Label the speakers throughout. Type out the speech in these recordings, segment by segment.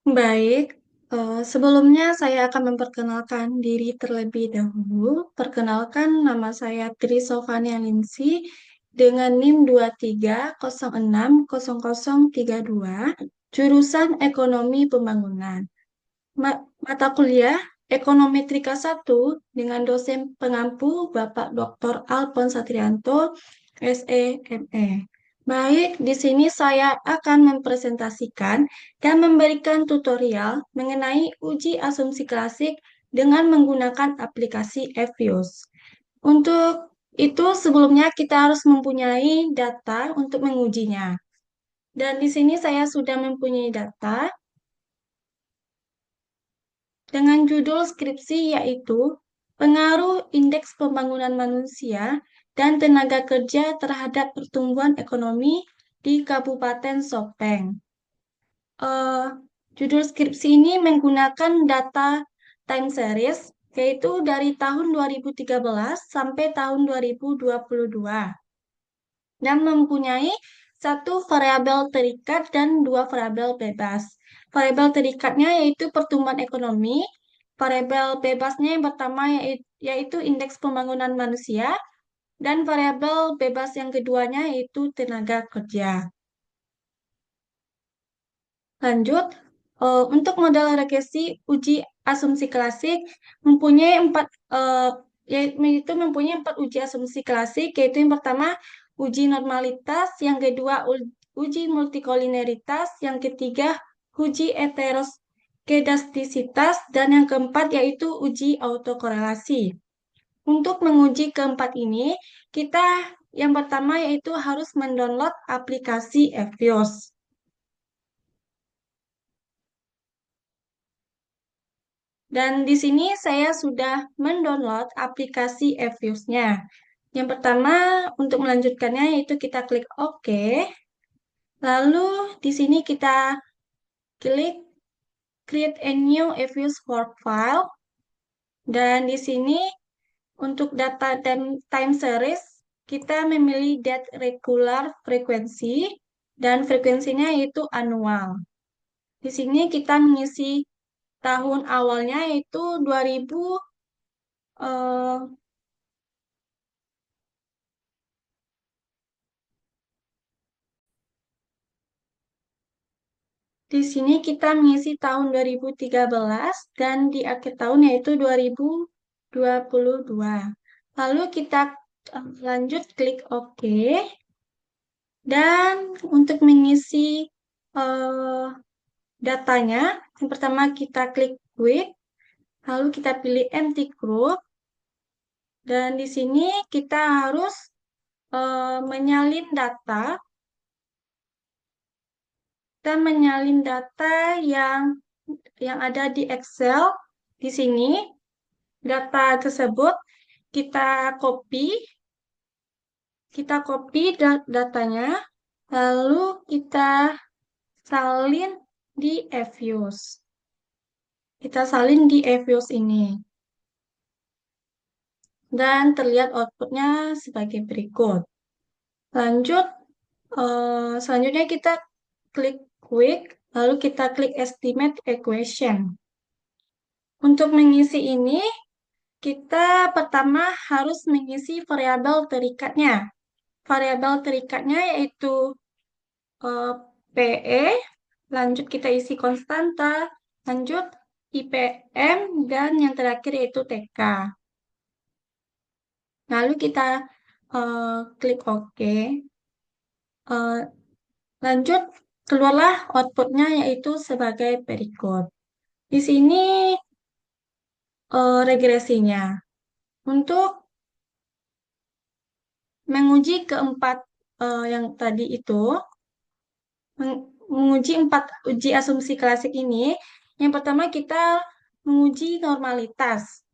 Speaker 1: Baik, sebelumnya saya akan memperkenalkan diri terlebih dahulu. Perkenalkan, nama saya Tri Sofania Linsi dengan NIM 23060032, jurusan Ekonomi Pembangunan. Mata kuliah Ekonometrika 1 dengan dosen pengampu Bapak Dr. Alphonse Satrianto, SE, ME. Baik, di sini saya akan mempresentasikan dan memberikan tutorial mengenai uji asumsi klasik dengan menggunakan aplikasi Evios. Untuk itu, sebelumnya kita harus mempunyai data untuk mengujinya. Dan di sini saya sudah mempunyai data dengan judul skripsi yaitu Pengaruh Indeks Pembangunan Manusia dan Tenaga Kerja terhadap Pertumbuhan Ekonomi di Kabupaten Sopeng. Eh, Judul skripsi ini menggunakan data time series, yaitu dari tahun 2013 sampai tahun 2022, dan mempunyai satu variabel terikat dan dua variabel bebas. Variabel terikatnya yaitu pertumbuhan ekonomi, variabel bebasnya yang pertama yaitu indeks pembangunan manusia, dan variabel bebas yang keduanya yaitu tenaga kerja. Lanjut, untuk model regresi uji asumsi klasik mempunyai empat uji asumsi klasik, yaitu yang pertama uji normalitas, yang kedua uji multikolineritas, yang ketiga uji heteroskedastisitas, dan yang keempat yaitu uji autokorelasi. Untuk menguji keempat ini, kita yang pertama yaitu harus mendownload aplikasi Evios. Dan di sini saya sudah mendownload aplikasi Evius-nya. Yang pertama, untuk melanjutkannya yaitu kita klik OK. Lalu di sini kita klik Create a new Evius work file. Dan di sini untuk data dan time series, kita memilih date regular frekuensi dan frekuensinya yaitu annual. Di sini kita mengisi tahun awalnya yaitu 2000. Di sini kita mengisi tahun 2013 dan di akhir tahun yaitu 2022. Lalu kita lanjut klik OK. Dan untuk mengisi eh, datanya, yang pertama kita klik Quick, lalu kita pilih Empty Group. Dan di sini kita harus menyalin data dan menyalin data yang ada di Excel. Di sini data tersebut kita copy, datanya, lalu kita salin di Evios. Kita salin di Evios ini. Dan terlihat outputnya sebagai berikut. Lanjut, selanjutnya kita klik Quick, lalu kita klik Estimate Equation. Untuk mengisi ini, kita pertama harus mengisi variabel terikatnya. Variabel terikatnya yaitu PE, lanjut kita isi konstanta, lanjut IPM, dan yang terakhir yaitu TK. Lalu kita klik OK. Eh, Lanjut, keluarlah outputnya yaitu sebagai berikut. Di sini regresinya. Untuk menguji keempat yang tadi itu, menguji empat uji asumsi klasik ini, yang pertama kita menguji normalitas.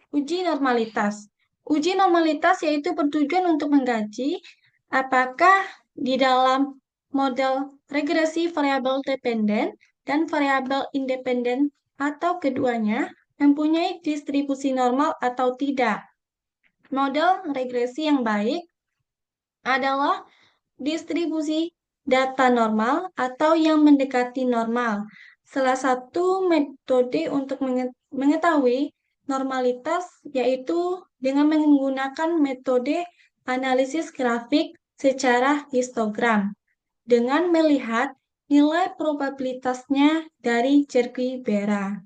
Speaker 1: Uji normalitas. Uji normalitas yaitu bertujuan untuk mengkaji apakah di dalam model regresi variabel dependen dan variabel independen atau keduanya mempunyai distribusi normal atau tidak. Model regresi yang baik adalah distribusi data normal atau yang mendekati normal. Salah satu metode untuk mengetahui normalitas yaitu dengan menggunakan metode analisis grafik secara histogram dengan melihat nilai probabilitasnya dari Cerquibera.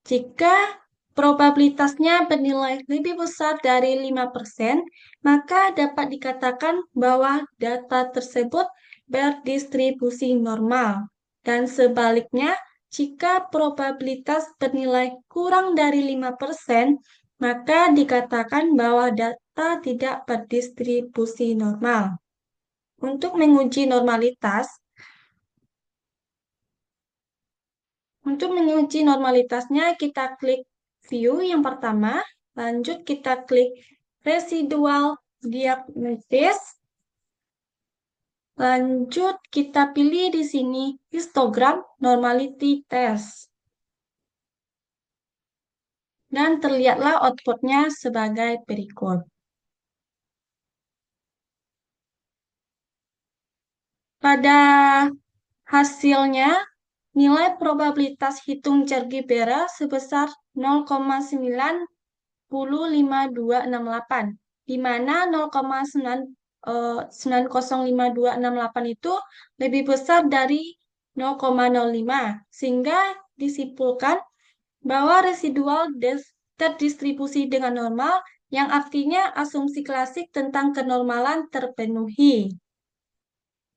Speaker 1: Jika probabilitasnya bernilai lebih besar dari 5%, maka dapat dikatakan bahwa data tersebut berdistribusi normal. Dan sebaliknya, jika probabilitas bernilai kurang dari 5%, maka dikatakan bahwa data tidak berdistribusi normal. Untuk menguji normalitas, Untuk menguji normalitasnya, kita klik View yang pertama, lanjut kita klik Residual Diagnosis, lanjut kita pilih di sini Histogram Normality Test. Dan terlihatlah outputnya sebagai berikut. Pada hasilnya, nilai probabilitas hitung Cergibera sebesar 0,90528, di mana 0,905268 itu lebih besar dari 0,05, sehingga disimpulkan bahwa residual terdistribusi dengan normal, yang artinya asumsi klasik tentang kenormalan terpenuhi.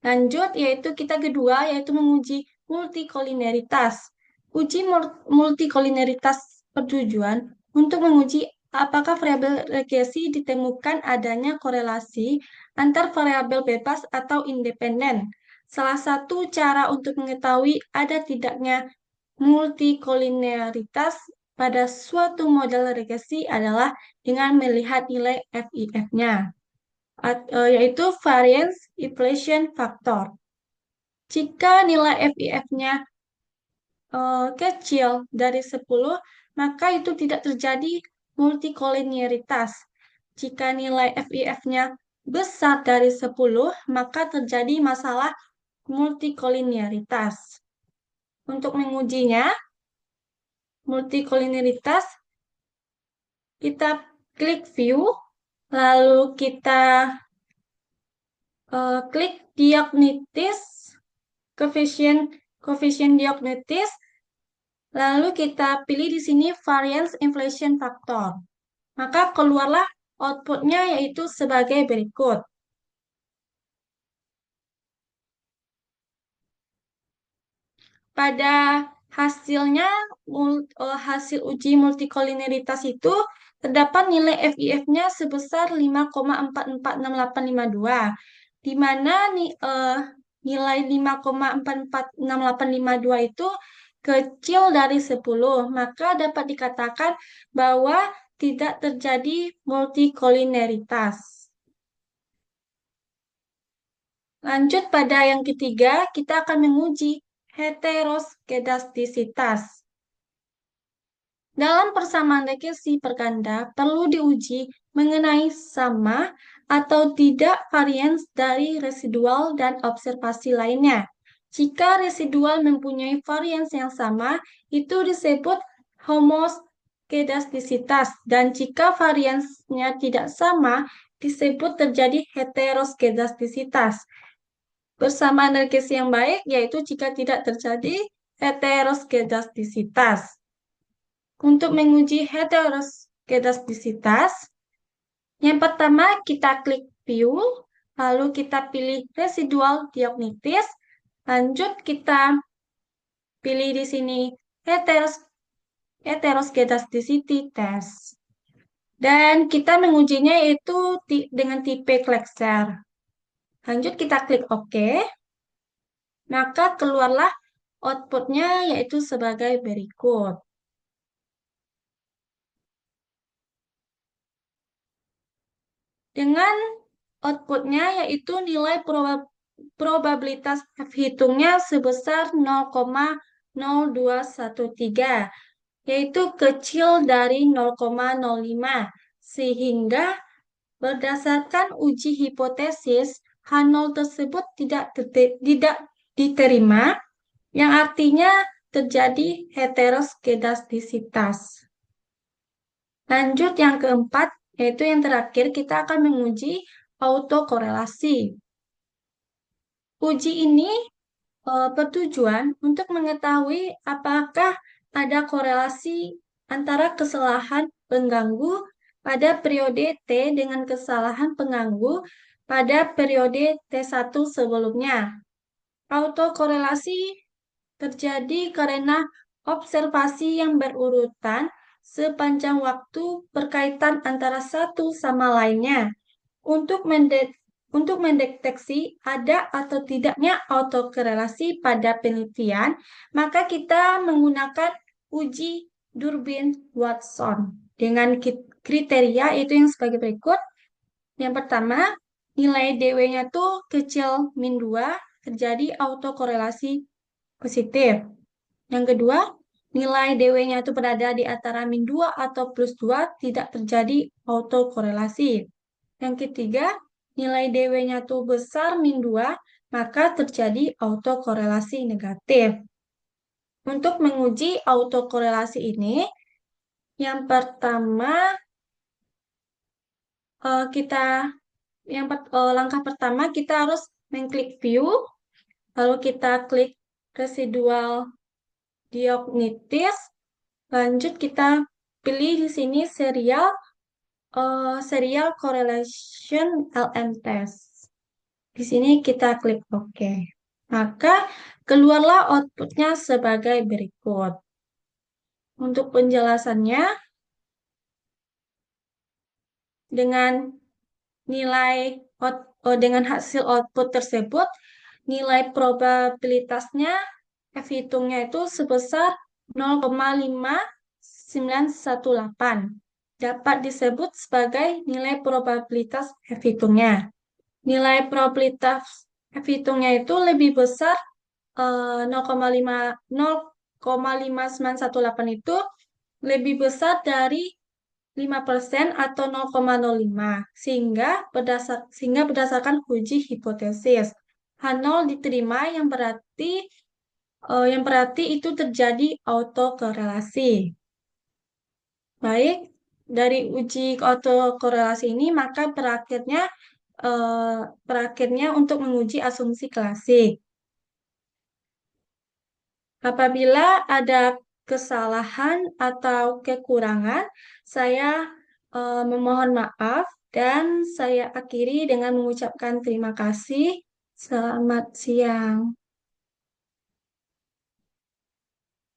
Speaker 1: Lanjut, yaitu kita kedua, yaitu menguji multikolineritas. Uji multikolineritas bertujuan untuk menguji apakah variabel regresi ditemukan adanya korelasi antar variabel bebas atau independen. Salah satu cara untuk mengetahui ada tidaknya multikolineritas pada suatu model regresi adalah dengan melihat nilai FIF-nya, yaitu Variance Inflation Factor. Jika nilai FIF-nya kecil dari 10, maka itu tidak terjadi multikoliniaritas. Jika nilai FIF-nya besar dari 10, maka terjadi masalah multikoliniaritas. Untuk mengujinya, multikoliniaritas, kita klik View, lalu kita klik Diagnosis, Coefficient Diagnosis, lalu kita pilih di sini Variance Inflation Factor. Maka keluarlah outputnya yaitu sebagai berikut. Pada hasilnya, hasil uji multikolineritas itu terdapat nilai FIF-nya sebesar 5,446852, di mana nilai 5,446852 itu kecil dari 10, maka dapat dikatakan bahwa tidak terjadi multikolineritas. Lanjut pada yang ketiga, kita akan menguji heteroskedastisitas. Dalam persamaan regresi perganda, perlu diuji mengenai sama atau tidak varians dari residual dan observasi lainnya. Jika residual mempunyai varians yang sama, itu disebut homoskedastisitas, dan jika variansnya tidak sama, disebut terjadi heteroskedastisitas. Persamaan regresi yang baik yaitu jika tidak terjadi heteroskedastisitas. Untuk menguji heteroskedastisitas, yang pertama kita klik View, lalu kita pilih Residual Diagnosis, lanjut kita pilih di sini Heteroskedasticity Test. Dan kita mengujinya yaitu dengan tipe Klexer. Lanjut kita klik OK. Maka keluarlah outputnya yaitu sebagai berikut. Dengan outputnya yaitu nilai probabilitas F hitungnya sebesar 0,0213, yaitu kecil dari 0,05, sehingga berdasarkan uji hipotesis, H0 tersebut tidak diterima, yang artinya terjadi heteroskedastisitas. Lanjut yang keempat, yaitu yang terakhir kita akan menguji autokorelasi. Uji ini bertujuan untuk mengetahui apakah ada korelasi antara kesalahan pengganggu pada periode T dengan kesalahan pengganggu pada periode T1 sebelumnya. Autokorelasi terjadi karena observasi yang berurutan sepanjang waktu berkaitan antara satu sama lainnya. Untuk mendeteksi ada atau tidaknya autokorelasi pada penelitian, maka kita menggunakan uji Durbin Watson dengan kriteria itu yang sebagai berikut. Yang pertama, nilai DW-nya tuh kecil min 2, terjadi autokorelasi positif. Yang kedua, nilai DW-nya itu berada di antara min 2 atau plus 2, tidak terjadi autokorelasi. Yang ketiga, nilai DW-nya itu besar min 2, maka terjadi autokorelasi negatif. Untuk menguji autokorelasi ini, yang pertama kita langkah pertama kita harus mengklik view, lalu kita klik residual diognitis, lanjut kita pilih di sini serial correlation LM test. Di sini kita klik OK. Maka keluarlah outputnya sebagai berikut. Untuk penjelasannya, dengan dengan hasil output tersebut, nilai probabilitasnya F hitungnya itu sebesar 0,5918. Dapat disebut sebagai nilai probabilitas F hitungnya. Nilai probabilitas F hitungnya itu lebih besar 0,5918 itu lebih besar dari 5% atau 0,05 sehingga berdasarkan uji hipotesis H0 diterima yang berarti itu terjadi autokorelasi. Baik, dari uji autokorelasi ini maka berakhirnya untuk menguji asumsi klasik. Apabila ada kesalahan atau kekurangan, saya memohon maaf dan saya akhiri dengan mengucapkan terima kasih. Selamat siang.